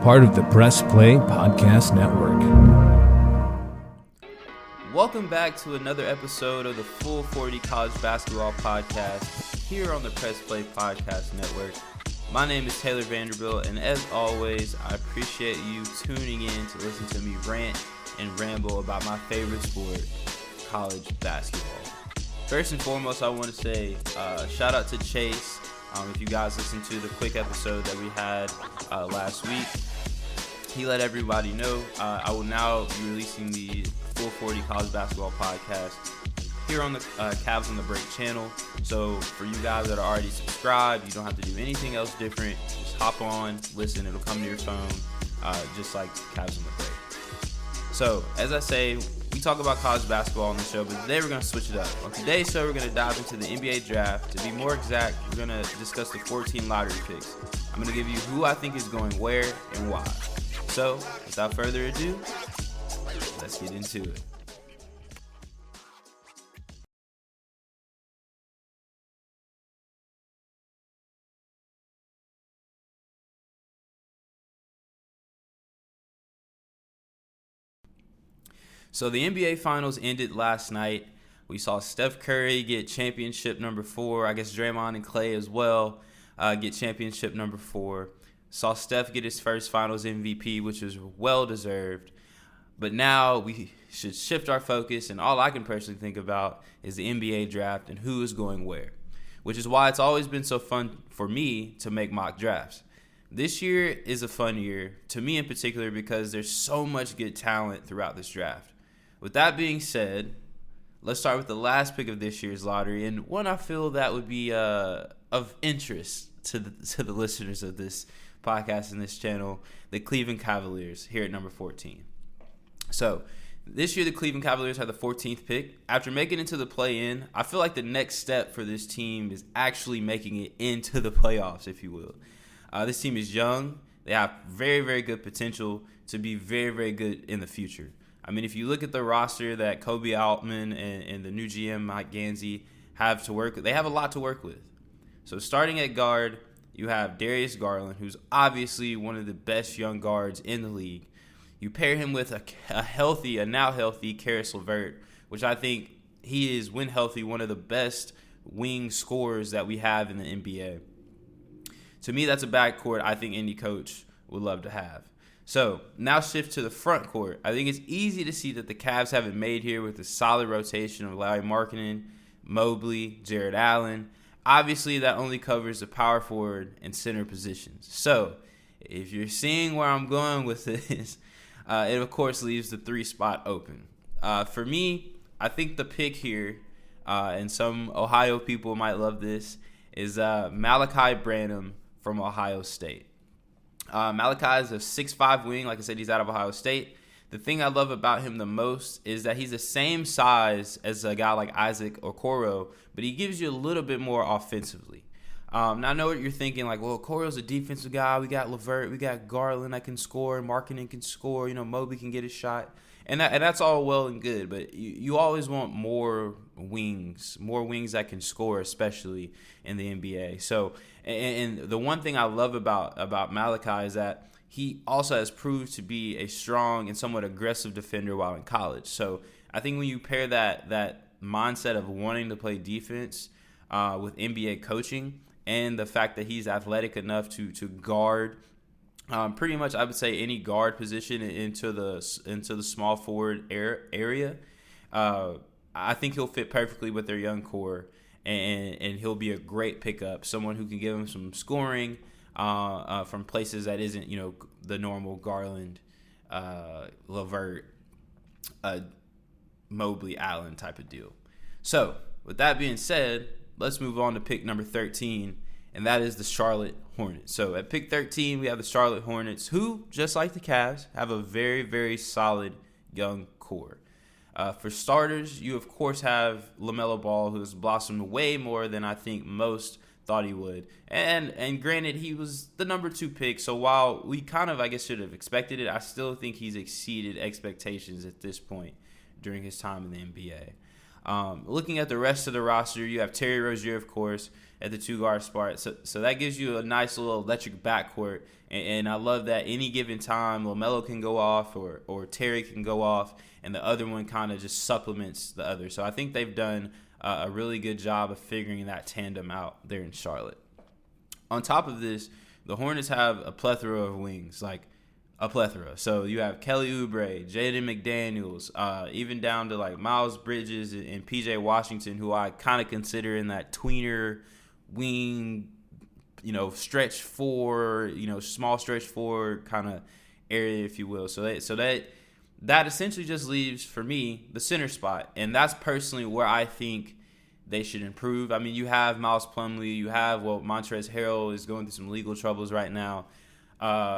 part of the Press Play Podcast Network. Welcome back to another episode of the Full 40 College Basketball Podcast here on the Press Play Podcast Network. My name is Taylor Vanderbilt, and as always, I appreciate you tuning in to listen to me rant and ramble about my favorite sport, college basketball. First and foremost, I want to say shout out to Chase. If you guys listened to the quick episode that we had last week, he let everybody know I will now be releasing the Full 40 College Basketball Podcast here on the Cavs on the Break channel. So for you guys that are already subscribed, you don't have to do anything else different. Just hop on, listen, it'll come to your phone, just like Cavs on the Break. So as I say, we talk about college basketball on the show, but today we're going to switch it up. On today's show, we're going to dive into the NBA draft. To be more exact, we're going to discuss the 14 lottery picks. I'm going to give you who I think is going where and why. So without further ado, let's get into it. So the NBA Finals ended last night. We saw Steph Curry get championship number 4. I guess Draymond and Klay as well get championship number 4. Saw Steph get his first Finals MVP, which was well-deserved. But now we should shift our focus, and all I can personally think about is the NBA draft and who is going where, which is why it's always been so fun for me to make mock drafts. This year is a fun year, to me in particular, because there's so much good talent throughout this draft. With that being said, let's start with the last pick of this year's lottery, and one I feel that would be of interest to the listeners of this podcast and this channel, the Cleveland Cavaliers here at number 14. So this year the Cleveland Cavaliers had the 14th pick. After making it to the play-in, I feel like the next step for this team is actually making it into the playoffs, if you will. This team is young. They have very, very good potential to be very, very good in the future. I mean, if you look at the roster that Kobe Altman and the new GM Mike Gansey have to work with, they have a lot to work with. So starting at guard, you have Darius Garland, who's obviously one of the best young guards in the league. You pair him with a now healthy Caris LeVert, which I think he is, when healthy, one of the best wing scorers that we have in the NBA. To me, that's a backcourt I think any coach would love to have. So now shift to the front court. I think it's easy to see that the Cavs have it made here with a solid rotation of Lauri Markkanen, Mobley, Jared Allen. Obviously, that only covers the power forward and center positions. So if you're seeing where I'm going with this, it of course leaves the 3 spot open. For me, I think the pick here, and some Ohio people might love this, is Malachi Branham from Ohio State. Malachi is a 6'5" wing. Like I said, he's out of Ohio State. The thing I love about him the most is that he's the same size as a guy like Isaac Okoro, but he gives you a little bit more offensively. Now, I know what you're thinking, like, well, Okoro's a defensive guy. We got LeVert. We got Garland that can score. Markkanen can score. Mobley can get a shot. And that's all well and good, but you always want more wings that can score, especially in the NBA. So, and the one thing I love about Malachi is that he also has proved to be a strong and somewhat aggressive defender while in college. So I think when you pair that mindset of wanting to play defense with NBA coaching and the fact that he's athletic enough to guard pretty much, I would say, any guard position into the small forward area. I think he'll fit perfectly with their young core, and he'll be a great pickup. Someone who can give him some scoring from places that isn't, the normal Garland, LeVert, Mobley, Allen type of deal. So with that being said, let's move on to pick number 13. And that is the Charlotte Hornets. So at pick 13, we have the Charlotte Hornets, who, just like the Cavs, have a very, very solid young core. For starters, you, of course, have LaMelo Ball, who has blossomed way more than I think most thought he would. And granted, he was the number 2 pick, so while we kind of, I guess, should have expected it, I still think he's exceeded expectations at this point during his time in the NBA. Looking at the rest of the roster, you have Terry Rozier, of course, at the 2 guard spot. So that gives you a nice little electric backcourt. And I love that any given time, LaMelo can go off or Terry can go off, and the other one kind of just supplements the other. So I think they've done a really good job of figuring that tandem out there in Charlotte. On top of this, the Hornets have a plethora of wings, like a plethora. So you have Kelly Oubre, Jaden McDaniels, even down to like Miles Bridges and PJ Washington, who I kind of consider in that tweener wing, stretch four, small stretch four kind of area, if you will. So that essentially just leaves for me the center spot, and that's personally where I think they should improve. I mean, you have Miles Plumlee, you have Montrezl Harrell is going through some legal troubles right now. Mason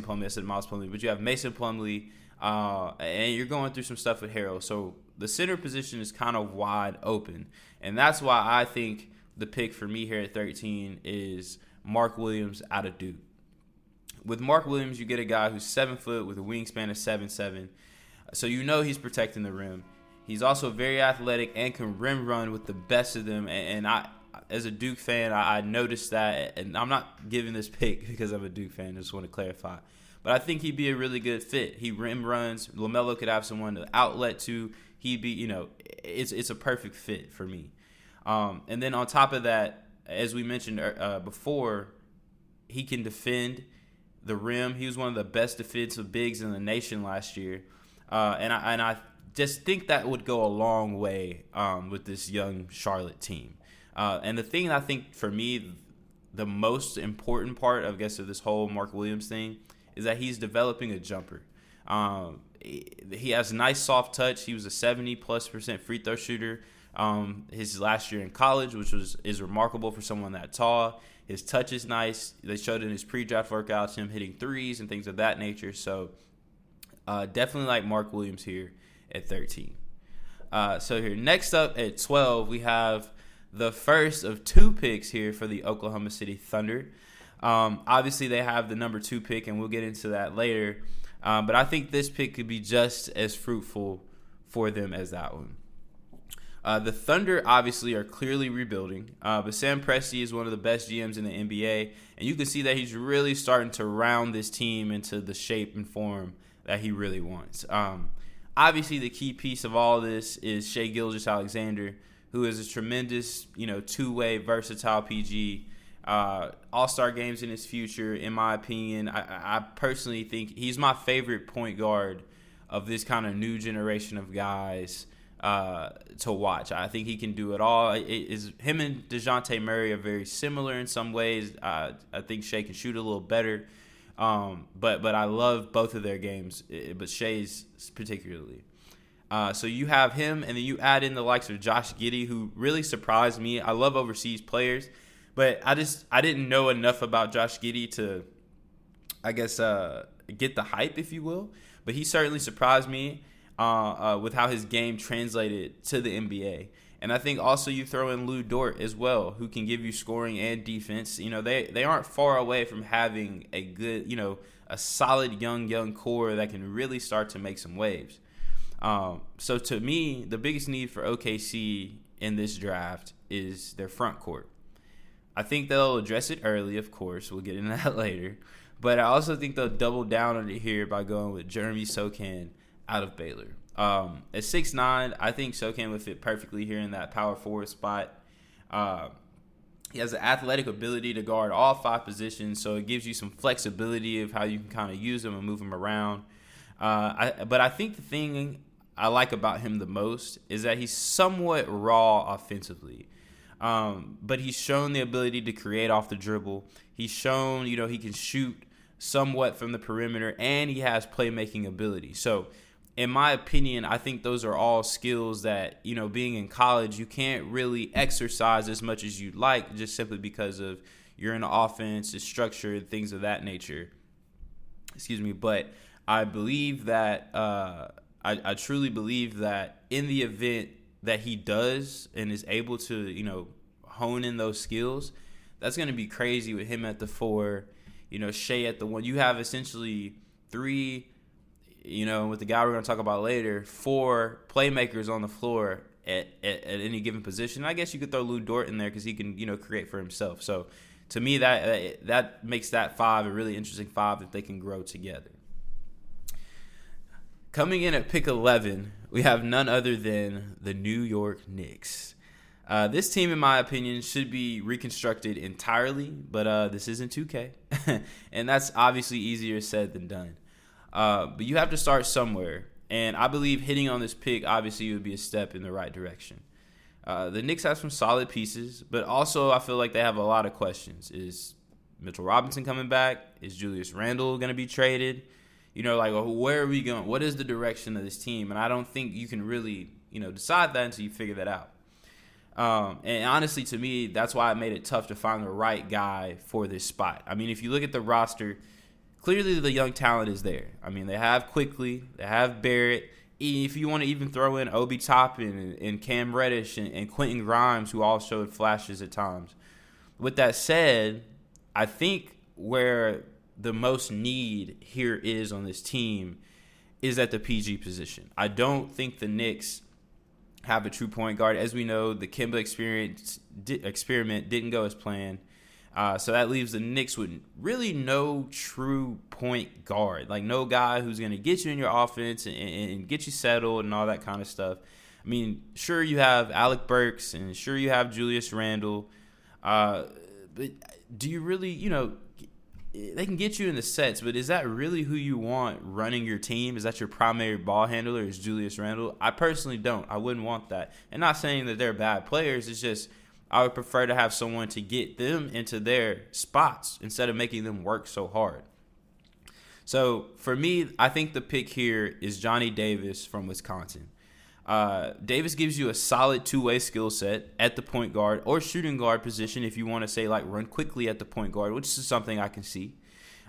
Plumlee. I said Miles Plumlee, but you have Mason Plumlee, and you're going through some stuff with Harrell. So the center position is kind of wide open, and that's why I think the pick for me here at 13 is Mark Williams out of Duke. With Mark Williams, you get a guy who's 7 foot with a wingspan of 7'7", so he's protecting the rim. He's also very athletic and can rim run with the best of them, and I, as a Duke fan, I noticed that, and I'm not giving this pick because I'm a Duke fan, I just want to clarify. But I think he'd be a really good fit. He rim runs. LaMelo could have someone to outlet to. He'd be, it's a perfect fit for me. And then on top of that, as we mentioned before, he can defend the rim. He was one of the best defensive bigs in the nation last year. And I just think that would go a long way with this young Charlotte team. And the thing I think for me, the most important part, of this whole Mark Williams thing, is that he's developing a jumper. He has nice soft touch. He was a 70+% free throw shooter his last year in college, which is remarkable for someone that tall. His touch is nice. They showed in his pre-draft workouts him hitting threes and things of that nature. So definitely like Mark Williams here at 13. So here, next up at 12, we have the first of 2 picks here for the Oklahoma City Thunder. Obviously, they have the number 2 pick, and we'll get into that later. But I think this pick could be just as fruitful for them as that one. The Thunder obviously are clearly rebuilding, but Sam Presti is one of the best GMs in the NBA, and you can see that he's really starting to round this team into the shape and form that he really wants. Obviously, the key piece of all this is Shai Gilgeous-Alexander, who is a tremendous, two-way, versatile PG. All-star games in his future, in my opinion. I personally think he's my favorite point guard of this kind of new generation of guys to watch. I think he can do it all. Him and DeJounte Murray are very similar in some ways. I think Shai can shoot a little better. But I love both of their games, but Shai's particularly. So you have him, and then you add in the likes of Josh Giddey, who really surprised me. I love overseas players, but I didn't know enough about Josh Giddey to, get the hype, if you will. But he certainly surprised me with how his game translated to the NBA. And I think also you throw in Lou Dort as well, who can give you scoring and defense. They aren't far away from having a good, a solid young core that can really start to make some waves. So to me, the biggest need for OKC in this draft is their front court. I think they'll address it early, of course. We'll get into that later. But I also think they'll double down on it here by going with Jeremy Sochan out of Baylor. At 6'9", I think Sochan would fit perfectly here in that power forward spot. He has the athletic ability to guard all 5 positions, so it gives you some flexibility of how you can kind of use him and move him around. But I think the thing I like about him the most is that he's somewhat raw offensively. But he's shown the ability to create off the dribble. He's shown, he can shoot somewhat from the perimeter, and he has playmaking ability. So in my opinion, I think those are all skills that, being in college, you can't really exercise as much as you'd like, just simply because of you're in the offense, it's structured, things of that nature. But I believe that I truly believe that in the event that he does and is able to, hone in those skills, that's going to be crazy with him at the 4, Shai at the 1. You have essentially 3 with the guy we're going to talk about later, 4 playmakers on the floor at any given position. I guess you could throw Lou Dort in there because he can, create for himself. So to me, that makes that 5 a really interesting 5 that they can grow together. Coming in at pick 11, we have none other than the New York Knicks. This team, in my opinion, should be reconstructed entirely, but this isn't 2K, and that's obviously easier said than done. But you have to start somewhere, and I believe hitting on this pick obviously would be a step in the right direction. The Knicks have some solid pieces, but also I feel like they have a lot of questions. Is Mitchell Robinson coming back? Is Julius Randle going to be traded? Where are we going? What is the direction of this team? And I don't think you can really, decide that until you figure that out. And honestly, to me, that's why it made it tough to find the right guy for this spot. I mean, if you look at the roster, clearly the young talent is there. I mean, they have Quickly, they have Barrett. If you want to even throw in Obi Toppin and Cam Reddish and Quentin Grimes, who all showed flashes at times. With that said, I think where the most need here is on this team is at the PG position. I don't think the Knicks have a true point guard. As we know, the Kemba experiment didn't go as planned. So that leaves the Knicks with really no true point guard. Like no guy who's going to get you in your offense and get you settled and all that kind of stuff. I mean, sure you have Alec Burks and sure you have Julius Randle. But do you really, they can get you in the sets, but is that really who you want running your team? Is that your primary ball handler? Is Julius Randle? I personally don't. I wouldn't want that. And not saying that they're bad players. It's just I would prefer to have someone to get them into their spots instead of making them work so hard. So for me, I think the pick here is Johnny Davis from Wisconsin. Davis gives you a solid two-way skill set at the point guard or shooting guard position if you want to say like run quickly at the point guard, which is something I can see.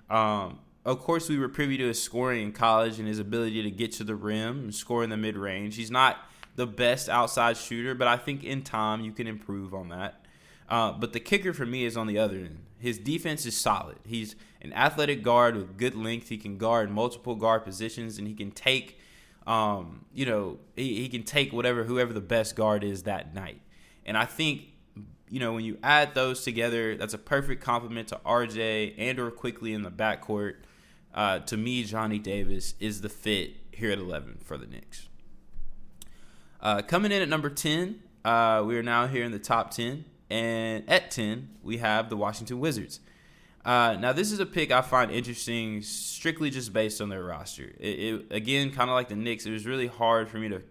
Of course, we were privy to his scoring in college and his ability to get to the rim and score in the mid-range. He's not the best outside shooter, but I think in time you can improve on that. But the kicker for me is on the other end. His defense is solid. He's an athletic guard with good length. He can guard multiple guard positions, and he can take he can take whoever the best guard is that night. And I think, when you add those together, that's a perfect complement to RJ and or Quickly in the backcourt. To me, Johnny Davis is the fit here at 11 for the Knicks. Coming in at number 10, we are now here in the top 10. And at 10, we have the Washington Wizards. Now, this is a pick I find interesting strictly just based on their roster. Again, kind of like the Knicks, it was really hard for me to,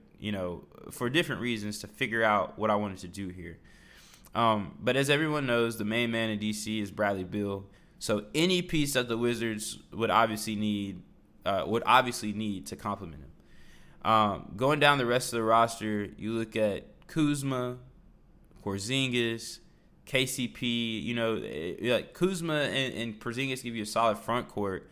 for different reasons, to figure out what I wanted to do here. But as everyone knows, the main man in DC is Bradley Beal. So any piece that the Wizards would obviously need to complement him. Going down the rest of the roster, you look at Kuzma, Porzingis, KCP, like Kuzma and Porzingis give you a solid front court.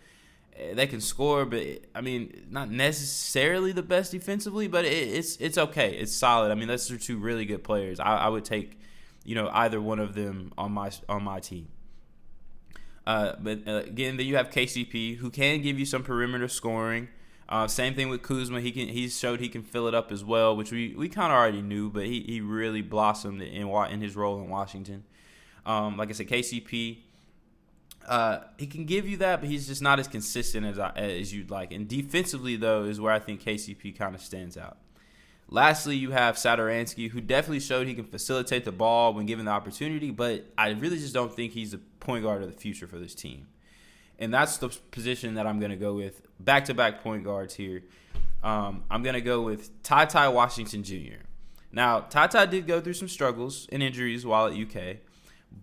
They can score, but I mean, not necessarily the best defensively, but it's okay. It's solid. I mean, those are two really good players. I would take, either one of them on my team. But again, then you have KCP, who can give you some perimeter scoring. Same thing with Kuzma. He showed he can fill it up as well, which we kind of already knew, but he really blossomed in his role in Washington. Like I said, KCP, he can give you that, but he's just not as consistent as you'd like. And defensively, though, is where I think KCP kind of stands out. Lastly, you have Satoransky, who definitely showed he can facilitate the ball when given the opportunity, but I really just don't think he's the point guard of the future for this team. And that's the position that I'm going to go with. Back-to-back point guards here. I'm going to go with Ty Washington Jr. Now, Ty did go through some struggles and injuries while at UK,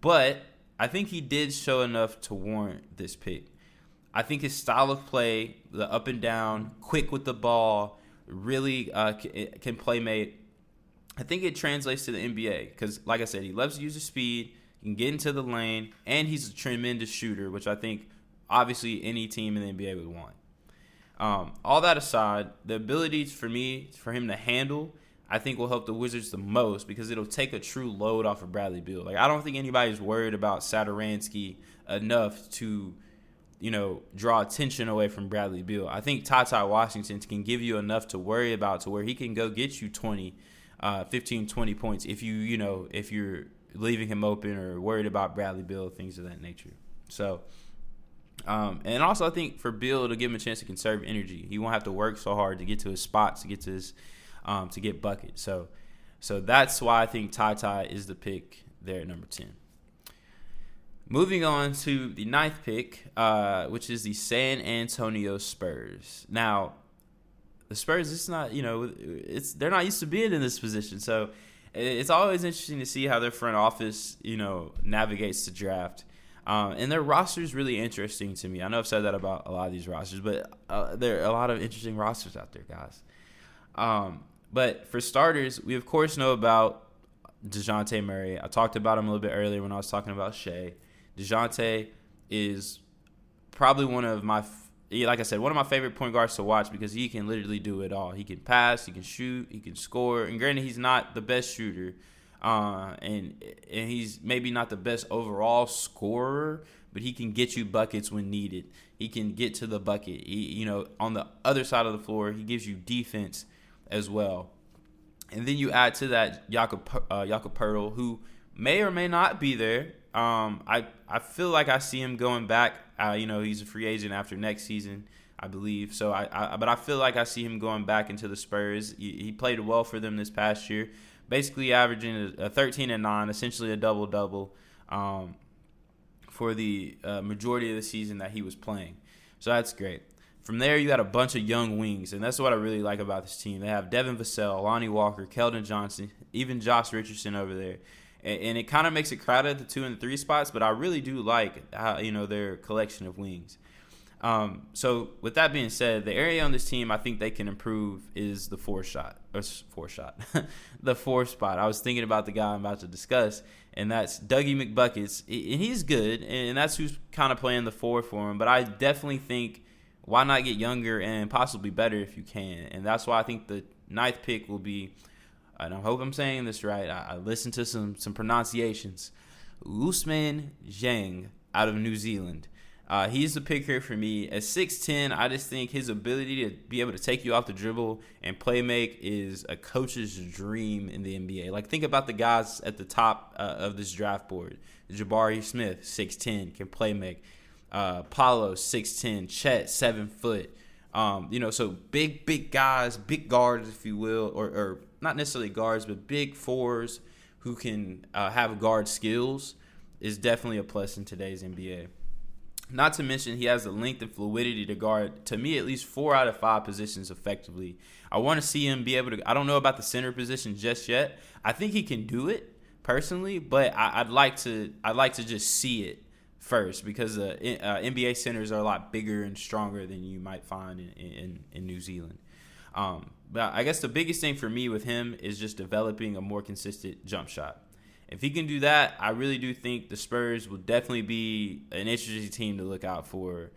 but I think he did show enough to warrant this pick. I think his style of play, the up and down, quick with the ball, really can playmate. I think it translates to the NBA because, like I said, he loves to use his speed, he can get into the lane, and he's a tremendous shooter, which I think obviously any team in the NBA would want. All that aside, the ability for him to handle, I think will help the Wizards the most because it'll take a true load off of Bradley Beal. Like I don't think anybody's worried about Satoransky enough to draw attention away from Bradley Beal. I think TyTy Washington can give you enough to worry about to where he can go get you 15, 20 points if you're leaving him open or worried about Bradley Beal, things of that nature. So, and also I think for Beal to give him a chance to conserve energy, he won't have to work so hard to get to his spots, to get to his, to get buckets. So that's why I think TyTy is the pick there at number 10. Moving on to the 9th pick, which is the San Antonio Spurs. Now, the Spurs, it's not, they're not used to being in this position. So it's always interesting to see how their front office, navigates the draft. And their roster is really interesting to me. I know I've said that about a lot of these rosters, but there are a lot of interesting rosters out there, guys. But for starters, we of course know about DeJounte Murray. I talked about him a little bit earlier when I was talking about Shea. DeJounte is probably one of my favorite point guards to watch because he can literally do it all. He can pass, he can shoot, he can score. And granted, he's not the best shooter, and he's maybe not the best overall scorer, but he can get you buckets when needed. He can get to the bucket. On the other side of the floor, he gives you defense as well. And then you add to that Jakob Poeltl, who may or may not be there. I feel like I see him going back. He's a free agent after next season, I believe. So but I feel like I see him going back into the Spurs. He played well for them this past year, basically averaging a 13 and 9, essentially a double-double for the majority of the season that he was playing. So that's great. From there, you got a bunch of young wings, and that's what I really like about this team. They have Devin Vassell, Lonnie Walker, Keldon Johnson, even Josh Richardson over there. And it kind of makes it crowded at the 2 and 3 spots, but I really do like how, their collection of wings. So with that being said, the area on this team I think they can improve is the four spot. The 4th spot. I was thinking about the guy I'm about to discuss, and that's Dougie McBuckets. And he's good, and that's who's kind of playing the 4 for him. But I definitely think why not get younger and possibly better if you can. And that's why I think the 9th pick will be, and I hope I'm saying this right, I listened to some pronunciations, Ousmane Dieng out of New Zealand. He's the pick here for me. At 6'10", I just think his ability to be able to take you off the dribble and play make is a coach's dream in the NBA. Like, think about the guys at the top of this draft board. Jabari Smith, 6'10", can play make. Paolo, 6'10", Chet, 7 foot. So big guys, big guards, if you will, or not necessarily guards, but big 4s who can have guard skills is definitely a plus in today's NBA. Not to mention he has the length and fluidity to guard, to me, at least 4 out of 5 positions effectively. I want to see him be able to – I don't know about the center position just yet. I think he can do it personally, but I'd like to just see it first because NBA centers are a lot bigger and stronger than you might find in New Zealand. But I guess the biggest thing for me with him is just developing a more consistent jump shot. If he can do that, I really do think the Spurs will definitely be an interesting team to look out for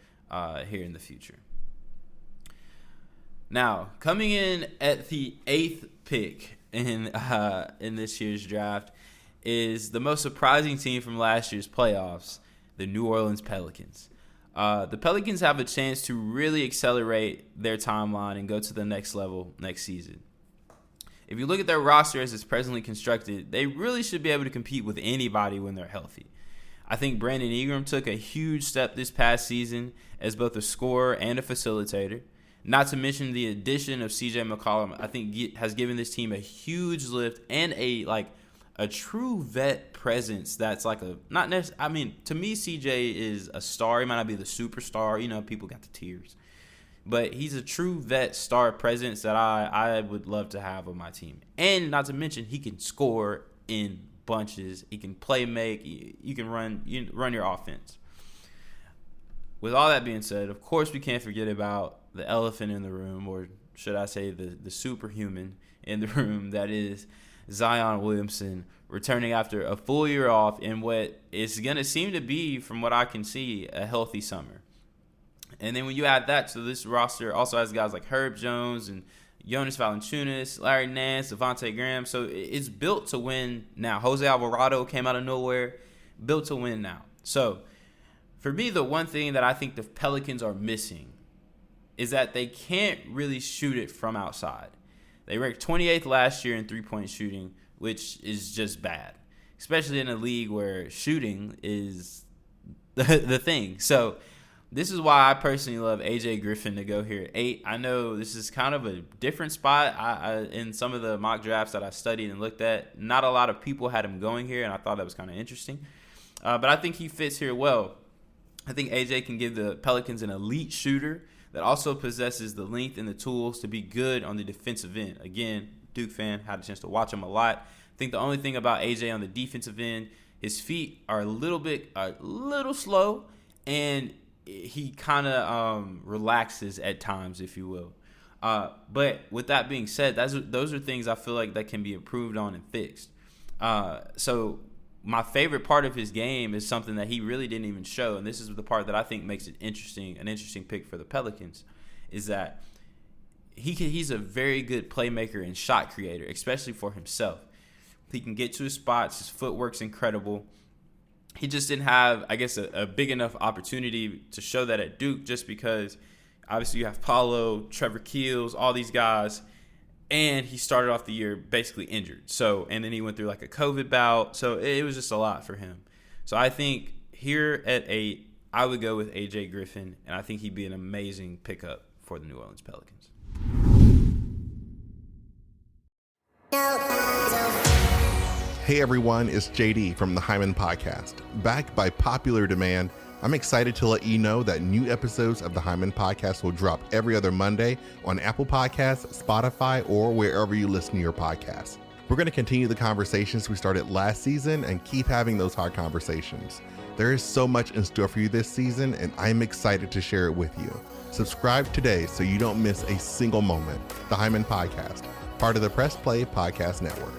here in the future. Now, coming in at the 8th pick in this year's draft is the most surprising team from last year's playoffs, the New Orleans Pelicans. The Pelicans have a chance to really accelerate their timeline and go to the next level next season. If you look at their roster as it's presently constructed, they really should be able to compete with anybody when they're healthy. I think Brandon Ingram took a huge step this past season as both a scorer and a facilitator. Not to mention the addition of CJ McCollum, I think has given this team a huge lift and a true vet presence that's like a – not necessarily – I mean, to me, CJ is a star. He might not be the superstar. People got the tiers. But he's a true vet star presence that I would love to have on my team. And not to mention, he can score in bunches. He can play make. You can run your offense. With all that being said, of course, we can't forget about the elephant in the room, or should I say the superhuman in the room, that is Zion Williamson, returning after a full year off in what is going to seem to be, from what I can see, a healthy summer. And then when you add that to this roster, also has guys like Herb Jones and Jonas Valanciunas, Larry Nance, Devontae Graham. So it's built to win now. Jose Alvarado came out of nowhere, built to win now. So For me, the one thing that I think the Pelicans are missing is that they can't really shoot it from outside. They ranked 28th last year in three-point shooting, which is just bad, especially in a league where shooting is the thing. So this is why I personally love AJ Griffin to go here at 8. I know this is kind of a different spot. In some of the mock drafts that I studied and looked at, not a lot of people had him going here, and I thought that was kind of interesting. But I think he fits here well. I think AJ can give the Pelicans an elite shooter that also possesses the length and the tools to be good on the defensive end. Again, Duke fan, had a chance to watch him a lot. I think the only thing about AJ on the defensive end, his feet are a little slow, and he kind of relaxes at times, if you will. But with that being said, those are things I feel like that can be improved on and fixed. So my favorite part of his game is something that he really didn't even show, and this is the part that I think makes it an interesting pick for the Pelicans, is that he's a very good playmaker and shot creator, especially for himself. He can get to his spots. His footwork's incredible. He just didn't have, I guess, a big enough opportunity to show that at Duke, just because obviously you have Paolo, Trevor Keels, all these guys, and he started off the year basically injured. So, and then he went through like a COVID bout. So it was just a lot for him. So I think here at 8, I would go with AJ Griffin, and I think he'd be an amazing pickup for the New Orleans Pelicans. Hey everyone, it's JD from the Hyman Podcast. Backed by popular demand, I'm excited to let you know that new episodes of the Hyman Podcast will drop every other Monday on Apple Podcasts, Spotify, or wherever you listen to your podcasts. We're going to continue the conversations we started last season and keep having those hard conversations. There is so much in store for you this season, and I'm excited to share it with you. Subscribe today so you don't miss a single moment. The Hyman Podcast, part of the Press Play Podcast Network.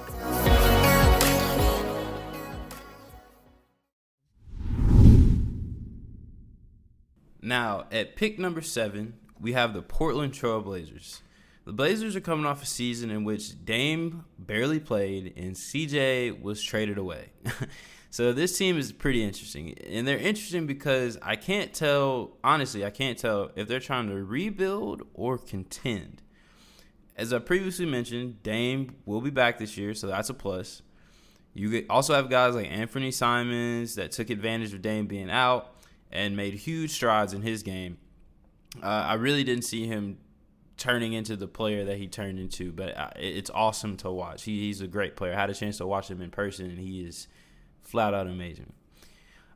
Now, at pick number 7, we have the Portland Trail Blazers. The Blazers are coming off a season in which Dame barely played and CJ was traded away. So this team is pretty interesting. And they're interesting because I can't tell if they're trying to rebuild or contend. As I previously mentioned, Dame will be back this year, so that's a plus. You also have guys like Anthony Simons that took advantage of Dame being out and made huge strides in his game. I really didn't see him turning into the player that he turned into, but it's awesome to watch. He's a great player. I had a chance to watch him in person, and he is flat out amazing.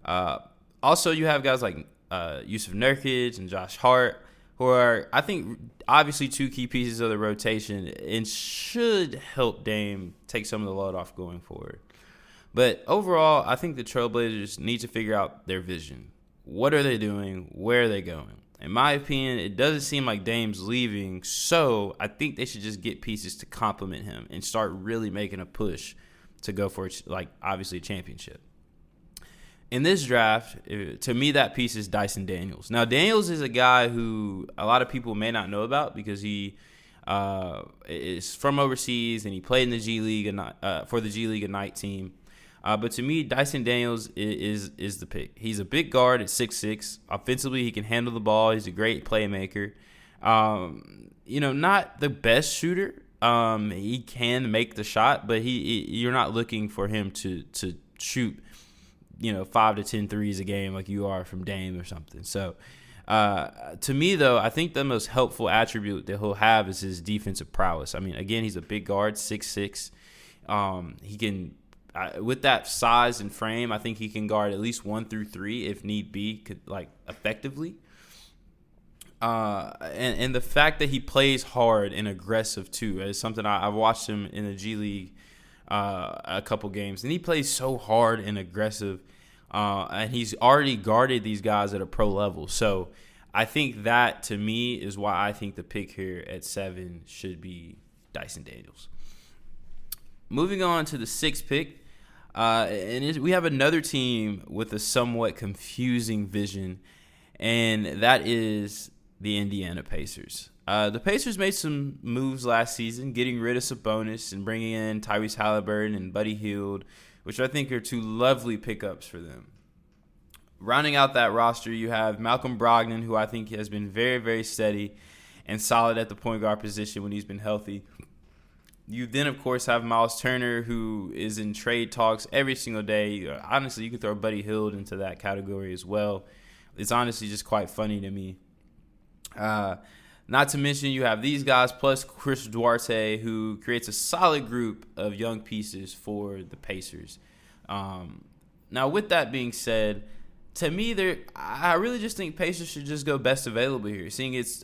Also, you have guys like Yusuf Nurkic and Josh Hart, who are, I think, obviously two key pieces of the rotation and should help Dame take some of the load off going forward. But overall, I think the Trailblazers need to figure out their vision. What are they doing? Where are they going? In my opinion, it doesn't seem like Dame's leaving, so I think they should just get pieces to complement him and start really making a push to go for, like, obviously a championship. In this draft, to me, that piece is Dyson Daniels. Now, Daniels is a guy who a lot of people may not know about because he is from overseas and he played in the G League for the G League Ignite team. But to me, Dyson Daniels is the pick. He's a big guard at 6'6". Offensively, he can handle the ball. He's a great playmaker. Not the best shooter. He can make the shot, but you're not looking for him to shoot, 5 to 10 threes a game like you are from Dame or something. So to me, though, I think the most helpful attribute that he'll have is his defensive prowess. I mean, again, he's a big guard, 6'6". He can. With that size and frame, I think he can guard at least 1 through 3 if need be, effectively. And the fact that he plays hard and aggressive too is something I've watched him in the G League a couple games, and he plays so hard and aggressive, and he's already guarded these guys at a pro level. So I think that, to me, is why I think the pick here at 7 should be Dyson Daniels. Moving on to the 6th pick. We have another team with a somewhat confusing vision, and that is the Indiana Pacers. The Pacers made some moves last season, getting rid of Sabonis and bringing in Tyrese Halliburton and Buddy Hield, which I think are two lovely pickups for them. rounding out that roster, you have Malcolm Brogdon, who I think has been very, very steady and solid at the point guard position when he's been healthy. You then, of course, have Miles Turner, who is in trade talks every single day. Honestly, you could throw Buddy Hield into that category as well. It's honestly just quite funny to me. Not to mention you have these guys plus Chris Duarte, who creates a solid group of young pieces for the Pacers. Now, with that being said, to me, I really just think Pacers should just go best available here.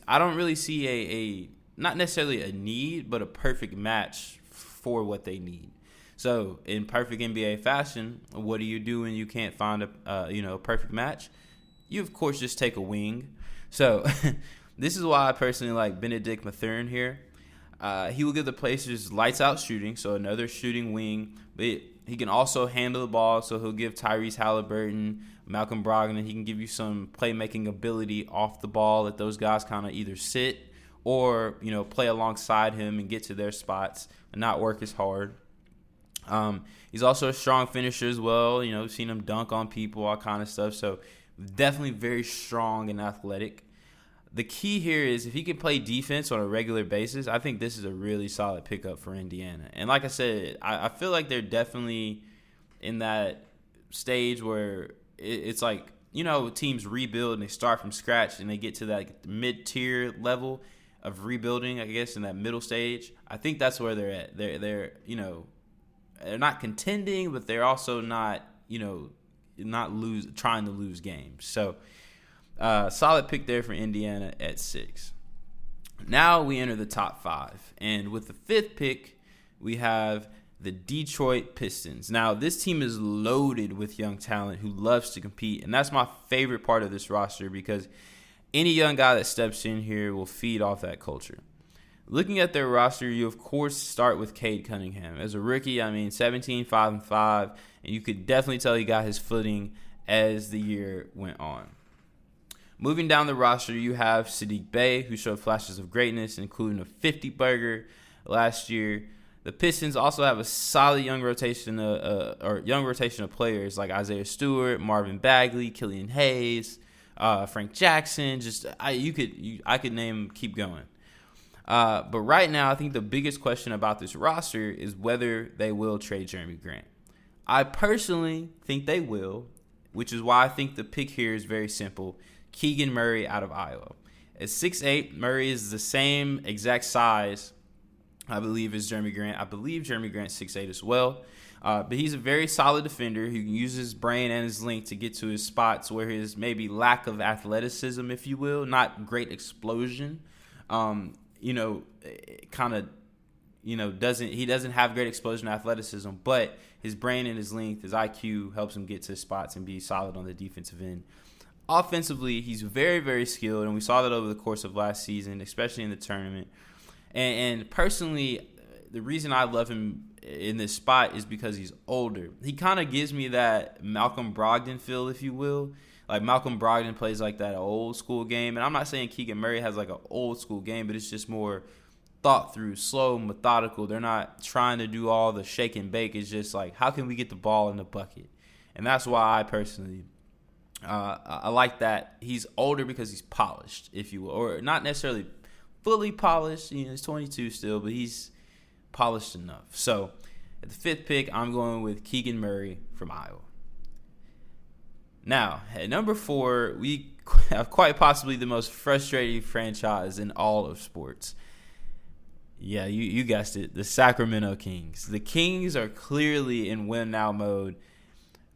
I don't really see a not necessarily a need, but a perfect match for what they need. So, in perfect NBA fashion, what do you do when you can't find a perfect match? You of course just take a wing. So, this is why I personally like Benedict Mathurin here. He will give the Pacers lights out shooting, so another shooting wing, but he can also handle the ball, so he'll give Tyrese Halliburton, Malcolm Brogdon, he can give you some playmaking ability off the ball that those guys kind of either sit or, play alongside him and get to their spots and not work as hard. He's also a strong finisher as well. Seen him dunk on people, all kind of stuff. So definitely very strong and athletic. The key here is if he can play defense on a regular basis, I think this is a really solid pickup for Indiana. And like I said, I feel like they're definitely in that stage where it's like, teams rebuild and they start from scratch and they get to that mid-tier level of rebuilding, I guess, in that middle stage. I think that's where they're at. They're not contending, but they're also not, trying to lose games. So, solid pick there for Indiana at 6. Now we enter the top 5. And with the 5th pick, we have the Detroit Pistons. Now, this team is loaded with young talent who loves to compete. And that's my favorite part of this roster because any young guy that steps in here will feed off that culture. Looking at their roster, you, of course, start with Cade Cunningham. As a rookie, 17, 5-5. And you could definitely tell he got his footing as the year went on. Moving down the roster, you have Sadiq Bey, who showed flashes of greatness, including a 50-burger last year. The Pistons also have a solid young rotation of players like Isaiah Stewart, Marvin Bagley, Killian Hayes, Frank Jackson. I could name, keep going. But right now, I think the biggest question about this roster is whether they will trade Jeremy Grant. I personally think they will, which is why I think the pick here is very simple. Keegan Murray out of Iowa. At 6'8", Murray is the same exact size, I believe, as Jeremy Grant. I believe Jeremy Grant's 6'8" as well. But he's a very solid defender who can use his brain and his length to get to his spots where his maybe lack of athleticism, if you will, not great explosion, he doesn't have great explosion athleticism, but his brain and his length, his IQ helps him get to spots and be solid on the defensive end. Offensively, he's very, very skilled, and we saw that over the course of last season, especially in the tournament. And personally, the reason I love him in this spot is because he's older. He kind of gives me that Malcolm Brogdon feel, if you will. Like Malcolm Brogdon plays like that old school game. And I'm not saying Keegan Murray has like an old school game, but it's just more thought through, slow, methodical. They're not trying to do all the shake and bake. It's just like, how can we get the ball in the bucket? And that's why I personally I like that. He's older because he's polished, if you will. Or not necessarily fully polished. He's 22 still, but he's polished enough. So at the 5th pick, I'm going with Keegan Murray from Iowa. Now, at number 4, we have quite possibly the most frustrating franchise in all of sports. Yeah, you guessed it, the Sacramento Kings. The Kings are clearly in win now mode,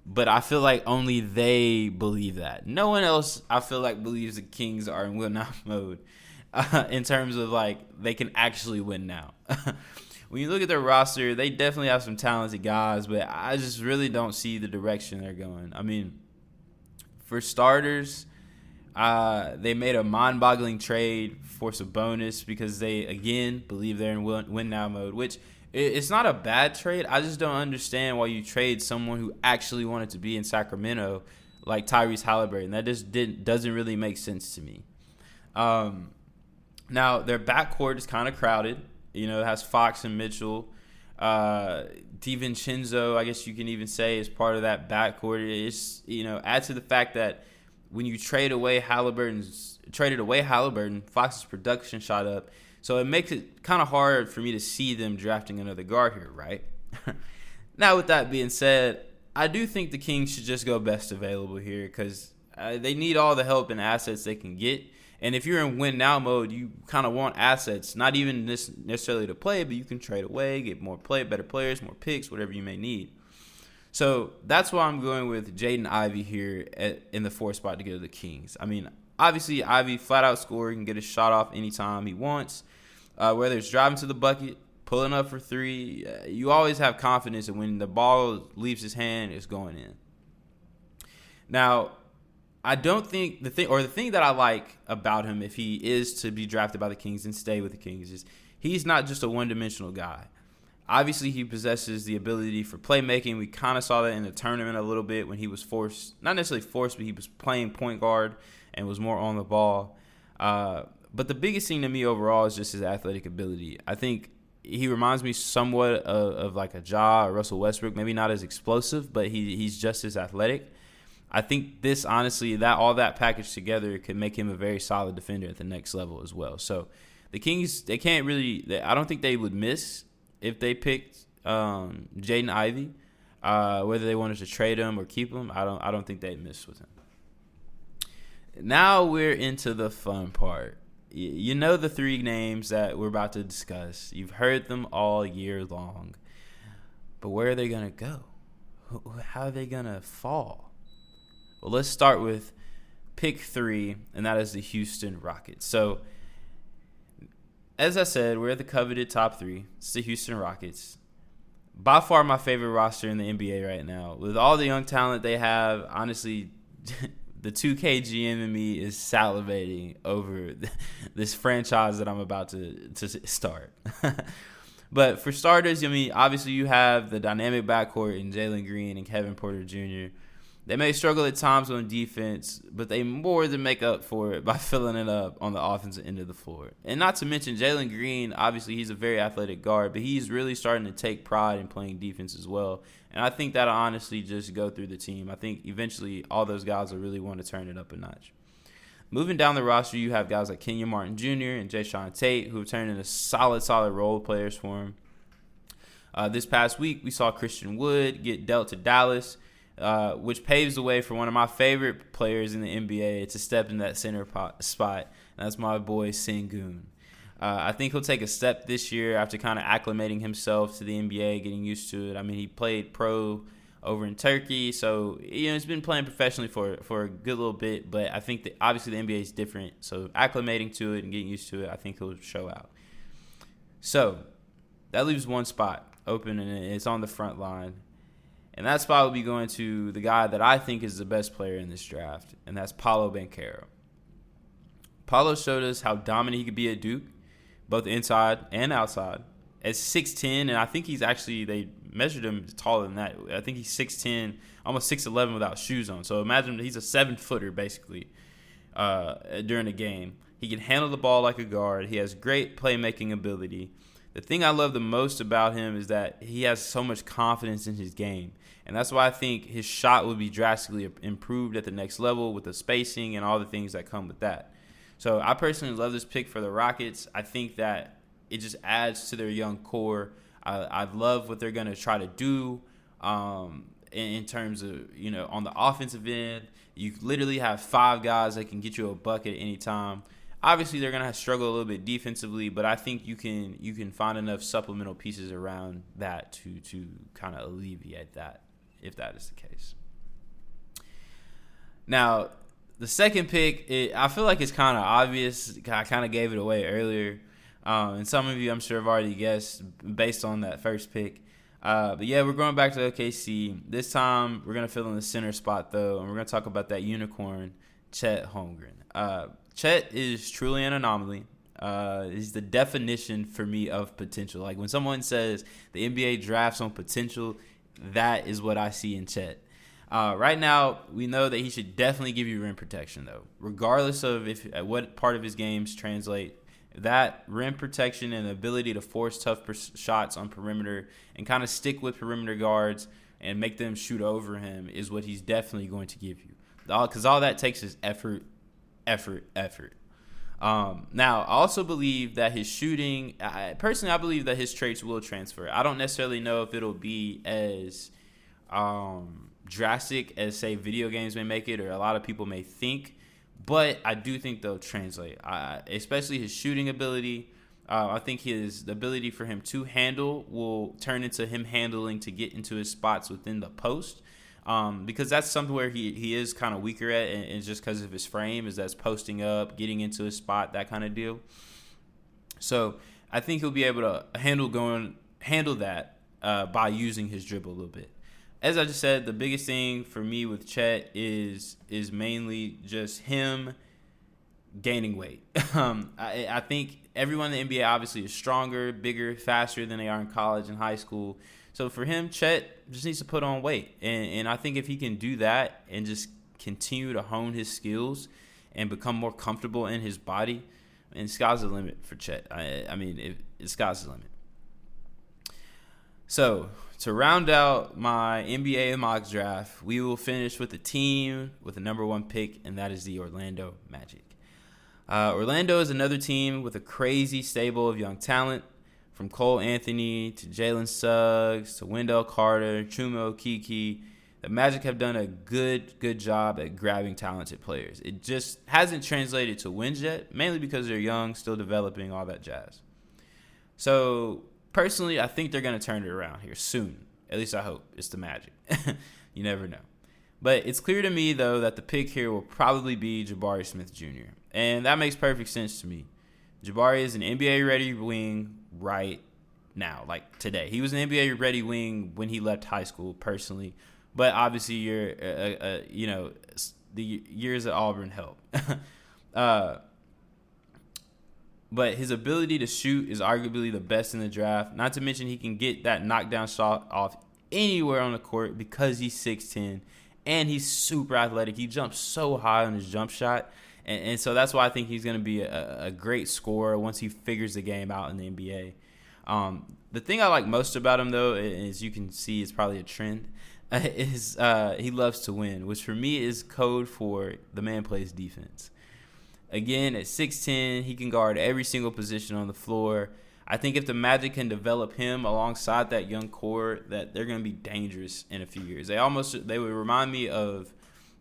but I feel like only they believe that. No one else, I feel like, believes the Kings are in win now mode in terms of, like, they can actually win now. When you look at their roster, they definitely have some talented guys, but I just really don't see the direction they're going. I mean, for starters, they made a mind-boggling trade for Sabonis because they, again, believe they're in win-now mode, which it's not a bad trade. I just don't understand why you trade someone who actually wanted to be in Sacramento like Tyrese Halliburton. That just doesn't really make sense to me. Now, their backcourt is kind of crowded. It has Fox and Mitchell. DiVincenzo, I guess you can even say, is part of that backcourt. It's, add to the fact that when you traded away Halliburton, Fox's production shot up. So it makes it kind of hard for me to see them drafting another guard here, right? Now, with that being said, I do think the Kings should just go best available here because they need all the help and assets they can get. And if you're in win now mode, you kind of want assets, not even necessarily to play, but you can trade away, get better players, more picks, whatever you may need. So that's why I'm going with Jaden Ivey here in the 4th spot to go to the Kings. I mean, obviously, Ivey flat out scorer. He can get a shot off anytime he wants. Whether it's driving to the bucket, pulling up for 3, you always have confidence that when the ball leaves his hand, it's going in. Now, I don't think the thing that I like about him, if he is to be drafted by the Kings and stay with the Kings, is he's not just a one-dimensional guy. Obviously, he possesses the ability for playmaking. We kind of saw that in the tournament a little bit when he was not necessarily forced, but he was playing point guard and was more on the ball. But the biggest thing to me overall is just his athletic ability. I think he reminds me somewhat of like a Ja or Russell Westbrook, maybe not as explosive, but he's just as athletic. I think this, honestly, all that package together could make him a very solid defender at the next level as well. So the Kings, I don't think they would miss if they picked Jaden Ivey. Whether they wanted to trade him or keep him, I don't think they'd miss with him. Now we're into the fun part. You know the 3 names that we're about to discuss. You've heard them all year long. But where are they going to go? How are they going to fall? Well, let's start with pick 3, and that is the Houston Rockets. So, as I said, we're at the coveted top 3. It's the Houston Rockets. By far my favorite roster in the NBA right now. With all the young talent they have, honestly, the 2K GM in me is salivating over this franchise that I'm about to start. But for starters, I mean, obviously you have the dynamic backcourt in Jalen Green and Kevin Porter Jr. They may struggle at times on defense, but they more than make up for it by filling it up on the offensive end of the floor. And not to mention Jalen Green, obviously he's a very athletic guard, but he's really starting to take pride in playing defense as well. And I think that'll honestly just go through the team. I think eventually all those guys will really want to turn it up a notch. Moving down the roster, you have guys like Kenyon Martin Jr. and Jayshawn Tate, who have turned into solid role players for him. This past week, we saw Christian Wood get dealt to Dallas, which paves the way for one of my favorite players in the NBA to step in that center spot. And that's my boy Sengun. I think he'll take a step this year after kind of acclimating himself to the NBA, getting used to it. I mean, he played pro over in Turkey, so he's been playing professionally for a good little bit. But I think that obviously the NBA is different, so acclimating to it and getting used to it, I think he'll show out. So that leaves one spot open, and it's on the front line. And that spot will be going to the guy that I think is the best player in this draft, and that's Paolo Banchero. Paolo showed us how dominant he could be at Duke, both inside and outside. At 6'10", and I think they measured him taller than that. I think he's 6'10", almost 6'11" without shoes on. So imagine he's a 7-footer basically during a game. He can handle the ball like a guard. He has great playmaking ability. The thing I love the most about him is that he has so much confidence in his game. And that's why I think his shot will be drastically improved at the next level with the spacing and all the things that come with that. So I personally love this pick for the Rockets. I think that it just adds to their young core. I love what they're going to try to do in terms of, on the offensive end. You literally have 5 guys that can get you a bucket at any time. Obviously, they're going to struggle a little bit defensively, but I think you can find enough supplemental pieces around that to kind of alleviate that, if that is the case. Now, the second pick, I feel like it's kind of obvious. I kind of gave it away earlier. And some of you, I'm sure, have already guessed based on that first pick. But yeah, we're going back to OKC. This time, we're going to fill in the center spot, though, and we're going to talk about that unicorn, Chet Holmgren. Chet is truly an anomaly. He's the definition for me of potential. Like when someone says the NBA drafts on potential, that is what I see in Chet. Right now, we know that he should definitely give you rim protection, though, regardless of what part of his games translate That rim protection and the ability to force tough shots on perimeter and kind of stick with perimeter guards and make them shoot over him is what he's definitely going to give you. Because all that takes is effort. Now, I also believe that his shooting, I believe that his traits will transfer. I don't necessarily know if it'll be as drastic as, say, video games may make it or a lot of people may think, but I do think they'll translate, especially his shooting ability. I think the ability for him to handle will turn into him handling to get into his spots within the post. Because that's something where he is kind of weaker at, and just because of his frame, is that's posting up, getting into his spot, that kind of deal. So I think he'll be able to handle that by using his dribble a little bit. As I just said, the biggest thing for me with Chet is mainly just him gaining weight. I think everyone in the NBA obviously is stronger, bigger, faster than they are in college and high school. So for him, Chet just needs to put on weight. And I think if he can do that and just continue to hone his skills and become more comfortable in his body, and sky's the limit for Chet. Sky's the limit. So to round out my NBA mock draft, we will finish with a team with the number 1 pick, and that is the Orlando Magic. Orlando is another team with a crazy stable of young talent. From Cole Anthony to Jalen Suggs to Wendell Carter, Chuma Okeke, the Magic have done a good job at grabbing talented players. It just hasn't translated to wins yet, mainly because they're young, still developing, all that jazz. So, personally, I think they're going to turn it around here soon. At least I hope. It's the Magic. You never know. But it's clear to me, though, that the pick here will probably be Jabari Smith Jr. And that makes perfect sense to me. Jabari is an NBA-ready wing right now, like today. He was an NBA-ready wing when he left high school, personally. But obviously, the years at Auburn help. But his ability to shoot is arguably the best in the draft. Not to mention he can get that knockdown shot off anywhere on the court because he's 6'10", and he's super athletic. He jumps so high on his jump shot. And so that's why I think he's going to be a great scorer once he figures the game out in the NBA. The thing I like most about him, though, as you can see, it's probably a trend, is he loves to win, which for me is code for the man plays defense. Again, at 6'10", he can guard every single position on the floor. I think if the Magic can develop him alongside that young core, that they're going to be dangerous in a few years. They would remind me of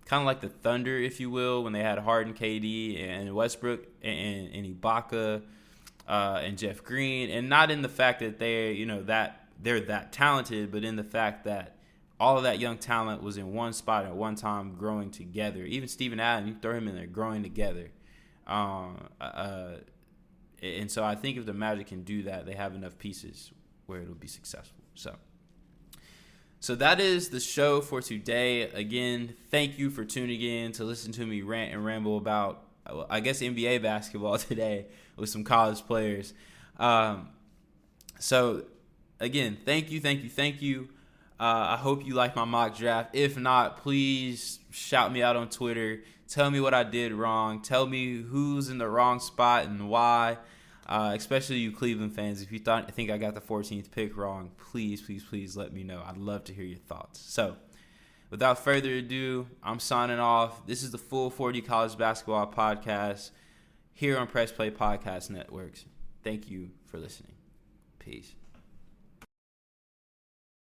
kind of like the Thunder, if you will, when they had Harden, KD, and Westbrook, and Ibaka, and Jeff Green, and not in the fact that they're that talented, but in the fact that all of that young talent was in one spot at one time, growing together. Even Steven Adams, you throw him in there, growing together. And so I think if the Magic can do that, they have enough pieces where it'll be successful. So that is the show for today. Again, thank you for tuning in to listen to me rant and ramble about, I guess, NBA basketball today with some college players. So, again, thank you. I hope you like my mock draft. If not, please shout me out on Twitter. Tell me what I did wrong. Tell me who's in the wrong spot and why. Especially you Cleveland fans, if you think I got the 14th pick wrong, please let me know. I'd love to hear your thoughts. So, without further ado, I'm signing off. This is the Full 40 College Basketball Podcast here on Press Play Podcast Networks. Thank you for listening. Peace.